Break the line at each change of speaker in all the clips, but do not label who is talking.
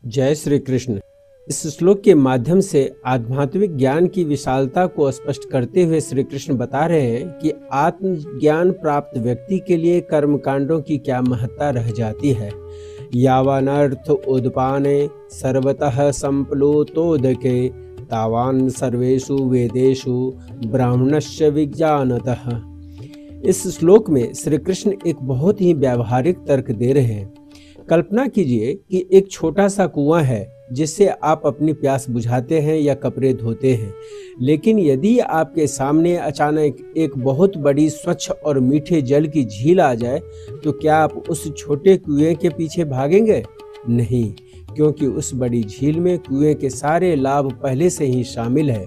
जय श्री कृष्ण। इस श्लोक के माध्यम से आध्यात्मिक ज्ञान की विशालता को स्पष्ट करते हुए श्री कृष्ण बता रहे हैं कि आत्मज्ञान प्राप्त व्यक्ति के लिए कर्मकांडों की क्या महत्ता रह जाती है। यावानर्थ उद्पाने सर्वतः संप्लुतोदके तावान सर्वेषु वेदेषु ब्राह्मणस्य विज्ञानतः। इस श्लोक में श्री कृष्ण एक बहुत ही व्यावहारिक तर्क दे रहे हैं। कल्पना कीजिए कि एक छोटा सा कुआं है जिससे आप अपनी प्यास बुझाते हैं या कपड़े धोते हैं, लेकिन यदि आपके सामने अचानक एक बहुत बड़ी स्वच्छ और मीठे जल की झील आ जाए तो क्या आप उस छोटे कुएं के पीछे भागेंगे? नहीं, क्योंकि उस बड़ी झील में कुएं के सारे लाभ पहले से ही शामिल है।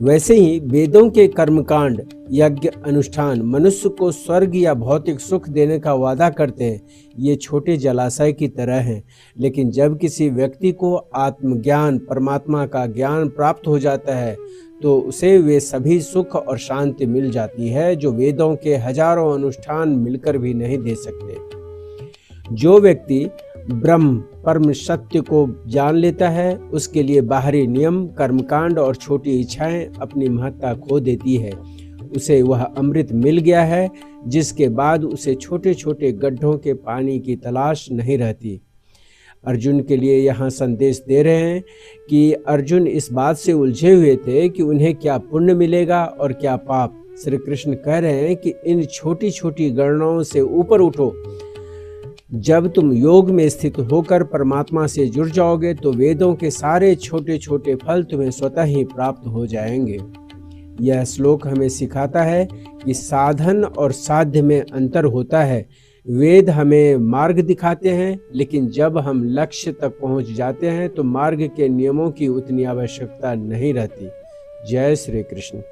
वैसे ही वेदों के कर्मकांड, यज्ञ, अनुष्ठान मनुष्य को स्वर्ग या भौतिक सुख देने का वादा करते हैं। ये छोटे जलाशय की तरह हैं, लेकिन जब किसी व्यक्ति को आत्मज्ञान, परमात्मा का ज्ञान प्राप्त हो जाता है तो उसे वे सभी सुख और शांति मिल जाती है जो वेदों के हजारों अनुष्ठान मिलकर भी नहीं दे सकते। जो व्यक्ति ब्रह्म परम सत्य को जान लेता है, उसके लिए बाहरी नियम, कर्मकांड और छोटी इच्छाएं अपनी महत्ता खो देती है। उसे वह अमृत मिल गया है जिसके बाद उसे छोटे छोटे गड्ढों के पानी की तलाश नहीं रहती। अर्जुन के लिए यहाँ संदेश दे रहे हैं कि अर्जुन इस बात से उलझे हुए थे कि उन्हें क्या पुण्य मिलेगा और क्या पाप। श्री कृष्ण कह रहे हैं कि इन छोटी छोटी गणनाओं से ऊपर उठो। जब तुम योग में स्थित होकर परमात्मा से जुड़ जाओगे तो वेदों के सारे छोटे छोटे फल तुम्हें स्वतः ही प्राप्त हो जाएंगे। यह श्लोक हमें सिखाता है कि साधन और साध्य में अंतर होता है। वेद हमें मार्ग दिखाते हैं, लेकिन जब हम लक्ष्य तक पहुंच जाते हैं तो मार्ग के नियमों की उतनी आवश्यकता नहीं रहती। जय श्री कृष्ण।